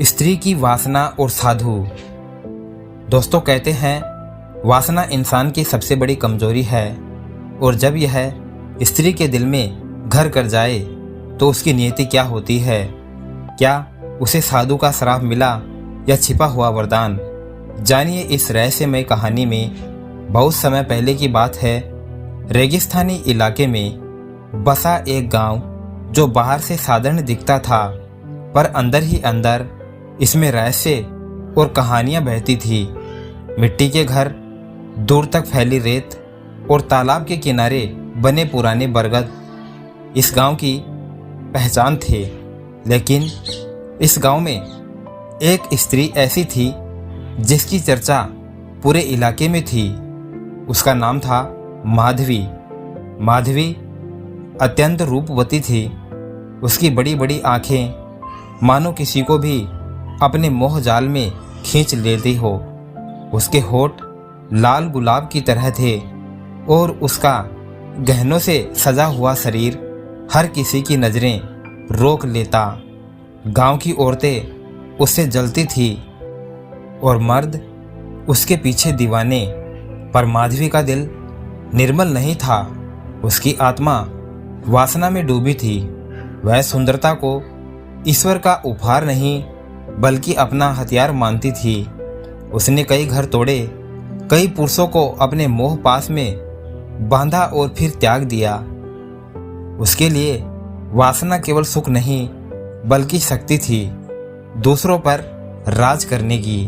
स्त्री की वासना और साधु। दोस्तों, कहते हैं वासना इंसान की सबसे बड़ी कमजोरी है और जब यह स्त्री के दिल में घर कर जाए तो उसकी नियति क्या होती है। क्या उसे साधु का श्राप मिला या छिपा हुआ वरदान। जानिए इस रहस्यमय कहानी में। बहुत समय पहले की बात है। रेगिस्तानी इलाके में बसा एक गांव जो बाहर से साधारण दिखता था, पर अंदर ही अंदर इसमें रहस्य और कहानियां बहती थी। मिट्टी के घर, दूर तक फैली रेत और तालाब के किनारे बने पुराने बरगद इस गांव की पहचान थे। लेकिन इस गांव में एक स्त्री ऐसी थी जिसकी चर्चा पूरे इलाके में थी। उसका नाम था माधवी। माधवी अत्यंत रूपवती थी। उसकी बड़ी बड़ी आंखें मानो किसी को भी अपने मोह जाल में खींच लेती हो। उसके होठ लाल गुलाब की तरह थे और उसका गहनों से सजा हुआ शरीर हर किसी की नजरें रोक लेता। गांव की औरतें उससे जलती थी और मर्द उसके पीछे दीवाने। पर माधवी का दिल निर्मल नहीं था। उसकी आत्मा वासना में डूबी थी। वह सुंदरता को ईश्वर का उपहार नहीं बल्कि अपना हथियार मानती थी। उसने कई घर तोड़े, कई पुरुषों को अपने मोह पास में बांधा और फिर त्याग दिया। उसके लिए वासना केवल सुख नहीं बल्कि शक्ति थी, दूसरों पर राज करने की।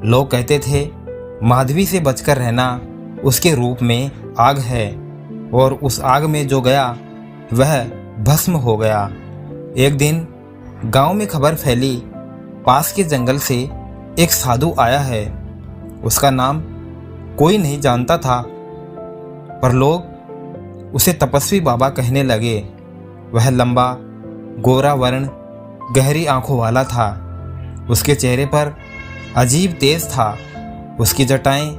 लोग कहते थे माधवी से बचकर रहना। उसके रूप में आग है और उस आग में जो गया वह भस्म हो गया। एक दिन गांव में खबर फैली, पास के जंगल से एक साधु आया है। उसका नाम कोई नहीं जानता था, पर लोग उसे तपस्वी बाबा कहने लगे। वह लंबा, गोरा वर्ण, गहरी आंखों वाला था। उसके चेहरे पर अजीब तेज था। उसकी जटाएं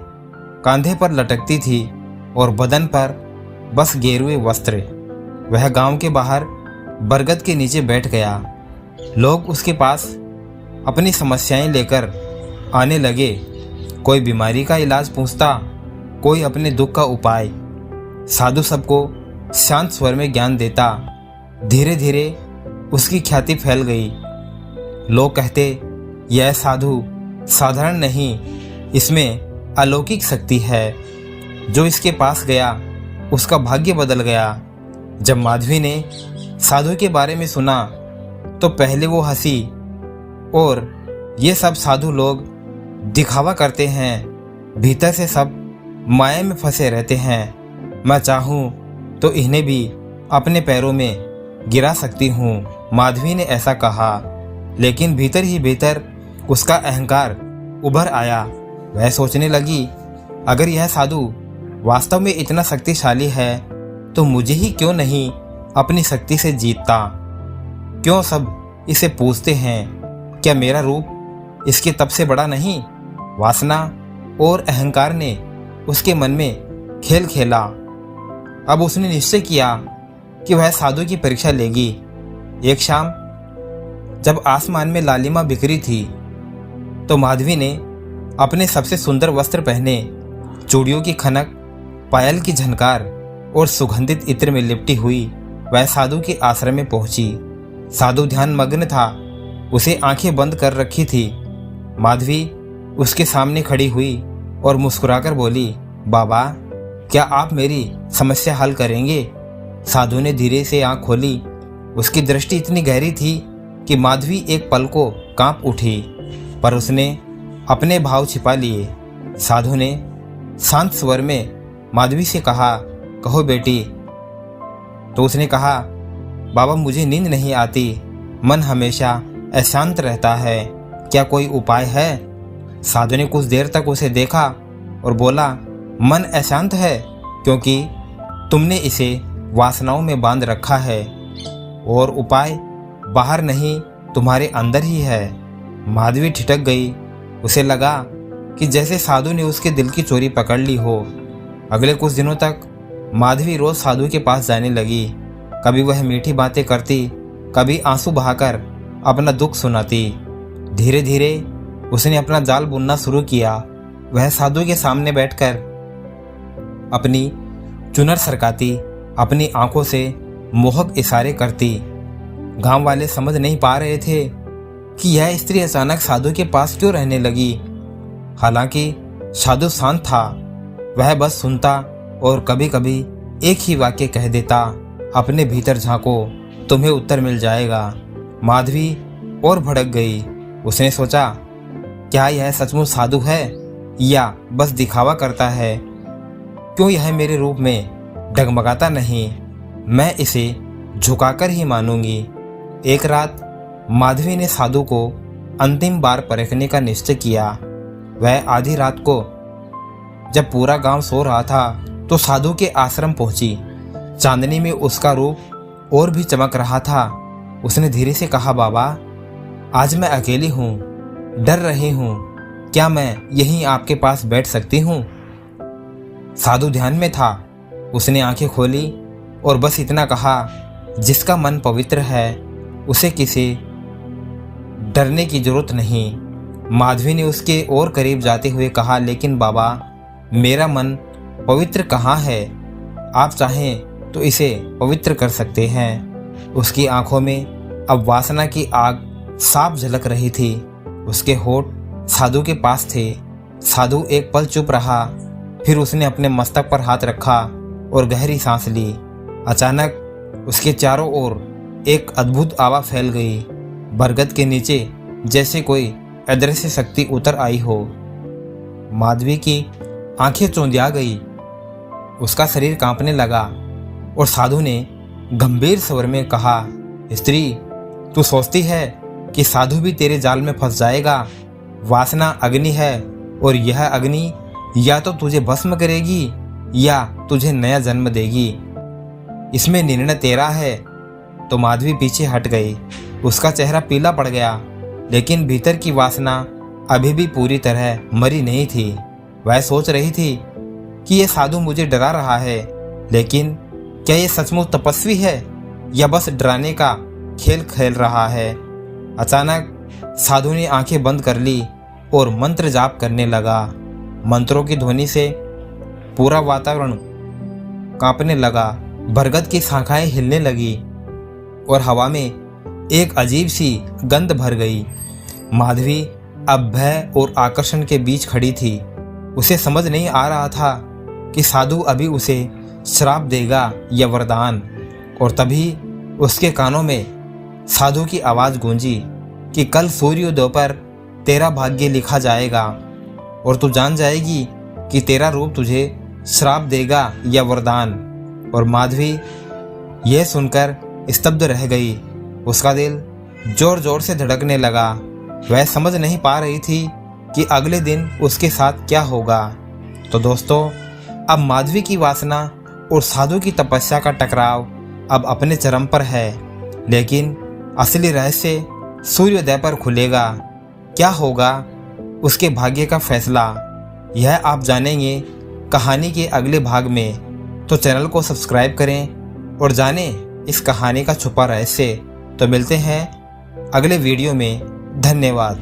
कंधे पर लटकती थी और बदन पर बस गेरुए वस्त्र। वह गांव के बाहर बरगद के नीचे बैठ गया। लोग उसके पास अपनी समस्याएं लेकर आने लगे। कोई बीमारी का इलाज पूछता, कोई अपने दुख का उपाय। साधु सबको शांत स्वर में ज्ञान देता। धीरे धीरे उसकी ख्याति फैल गई। लोग कहते, यह साधु साधारण नहीं, इसमें अलौकिक शक्ति है। जो इसके पास गया उसका भाग्य बदल गया। जब माधवी ने साधु के बारे में सुना तो पहले वो हंसी और ये सब साधु लोग दिखावा करते हैं, भीतर से सब माया में फंसे रहते हैं। मैं चाहूँ तो इन्हें भी अपने पैरों में गिरा सकती हूँ। माधवी ने ऐसा कहा, लेकिन भीतर ही भीतर उसका अहंकार उभर आया। वह सोचने लगी, अगर यह साधु वास्तव में इतना शक्तिशाली है तो मुझे ही क्यों नहीं अपनी शक्ति से जीतता। क्यों सब इसे पूछते हैं, क्या मेरा रूप इसके तप से बड़ा नहीं। वासना और अहंकार ने उसके मन में खेल खेला। अब उसने निश्चय किया कि वह साधु की परीक्षा लेगी। एक शाम जब आसमान में लालिमा बिखरी थी तो माधवी ने अपने सबसे सुंदर वस्त्र पहने, चूड़ियों की खनक, पायल की झनकार और सुगंधित इत्र में लिपटी हुई वह साधु के आश्रम में पहुंची। साधु ध्यान मग्न था। उसे आंखें बंद कर रखी थी। माधवी उसके सामने खड़ी हुई और मुस्कुराकर बोली, बाबा, क्या आप मेरी समस्या हल करेंगे। साधु ने धीरे से आंख खोली। उसकी दृष्टि इतनी गहरी थी कि माधवी एक पल को कांप उठी, पर उसने अपने भाव छिपा लिए। साधु ने शांत स्वर में माधवी से कहा, कहो बेटी। तो उसने कहा, बाबा, मुझे नींद नहीं आती, मन हमेशा अशांत रहता है, क्या कोई उपाय है। साधु ने कुछ देर तक उसे देखा और बोला, मन अशांत है क्योंकि तुमने इसे वासनाओं में बांध रखा है और उपाय बाहर नहीं तुम्हारे अंदर ही है। माधवी ठिठक गई। उसे लगा कि जैसे साधु ने उसके दिल की चोरी पकड़ ली हो। अगले कुछ दिनों तक माधवी रोज साधु के पास जाने लगी। कभी वह मीठी बातें करती, कभी आंसू बहाकर अपना दुख सुनाती। धीरे धीरे उसने अपना जाल बुनना शुरू किया। वह साधु के सामने बैठकर अपनी चुनर सरकाती, अपनी आंखों से मोहक इशारे करती। गांव वाले समझ नहीं पा रहे थे कि यह स्त्री अचानक साधु के पास क्यों रहने लगी। हालांकि साधु शांत था, वह बस सुनता और कभी कभी एक ही वाक्य कह देता, अपने भीतर झांको, तुम्हें उत्तर मिल जाएगा। माधवी और भड़क गई। उसने सोचा, क्या यह सचमुच साधु है या बस दिखावा करता है? क्यों यह मेरे रूप में डगमगाता नहीं? मैं इसे झुकाकर ही मानूंगी। एक रात माधवी ने साधु को अंतिम बार परखने का निश्चय किया। वह आधी रात को जब पूरा गांव सो रहा था तो साधु के आश्रम पहुंची। चांदनी में उसका रूप और भी चमक रहा था। उसने धीरे से कहा, बाबा, आज मैं अकेली हूँ, डर रही हूँ, क्या मैं यहीं आपके पास बैठ सकती हूँ? साधु ध्यान में था। उसने आंखें खोली और बस इतना कहा, जिसका मन पवित्र है उसे किसी डरने की जरूरत नहीं। माधवी ने उसके और करीब जाते हुए कहा, लेकिन बाबा, मेरा मन पवित्र कहाँ है? आप चाहें तो इसे पवित्र कर सकते हैं। उसकी आंखों में अब वासना की आग साफ झलक रही थी। उसके होठ साधु के पास थे। साधु एक पल चुप रहा, फिर उसने अपने मस्तक पर हाथ रखा और गहरी सांस ली। अचानक उसके चारों ओर एक अद्भुत आवा फैल गई। बरगद के नीचे जैसे कोई अदृश्य शक्ति उतर आई हो। माधवी की आंखें चौंधिया गई, उसका शरीर कांपने लगा और साधु ने गंभीर स्वर में कहा, स्त्री, तू सोचती है कि साधु भी तेरे जाल में फंस जाएगा? वासना अग्नि है और यह अग्नि या तो तुझे भस्म करेगी या तुझे नया जन्म देगी। इसमें निर्णय तेरा है। तो माधवी पीछे हट गई। उसका चेहरा पीला पड़ गया, लेकिन भीतर की वासना अभी भी पूरी तरह मरी नहीं थी। वह सोच रही थी कि यह साधु मुझे डरा रहा है, लेकिन क्या यह सचमुच तपस्वी है या बस डराने का खेल खेल रहा है? अचानक साधु ने आंखें बंद कर ली और मंत्र जाप करने लगा। मंत्रों की ध्वनि से पूरा वातावरण कांपने लगा। बरगद की शाखाएं हिलने लगी और हवा में एक अजीब सी गंध भर गई। माधवी अब भय और आकर्षण के बीच खड़ी थी। उसे समझ नहीं आ रहा था कि साधु अभी उसे श्राप देगा या वरदान। और तभी उसके कानों में साधु की आवाज़ गूंजी कि कल सूर्योदय पर तेरा भाग्य लिखा जाएगा और तू जान जाएगी कि तेरा रूप तुझे श्राप देगा या वरदान। और माधवी यह सुनकर स्तब्ध रह गई। उसका दिल जोर जोर से धड़कने लगा। वह समझ नहीं पा रही थी कि अगले दिन उसके साथ क्या होगा। तो दोस्तों, अब माधवी की वासना और साधु की तपस्या का टकराव अब अपने चरम पर है, लेकिन असली रहस्य सूर्योदय पर खुलेगा। क्या होगा उसके भाग्य का फैसला, यह आप जानेंगे कहानी के अगले भाग में। तो चैनल को सब्सक्राइब करें और जानें इस कहानी का छुपा रहस्य। तो मिलते हैं अगले वीडियो में। धन्यवाद।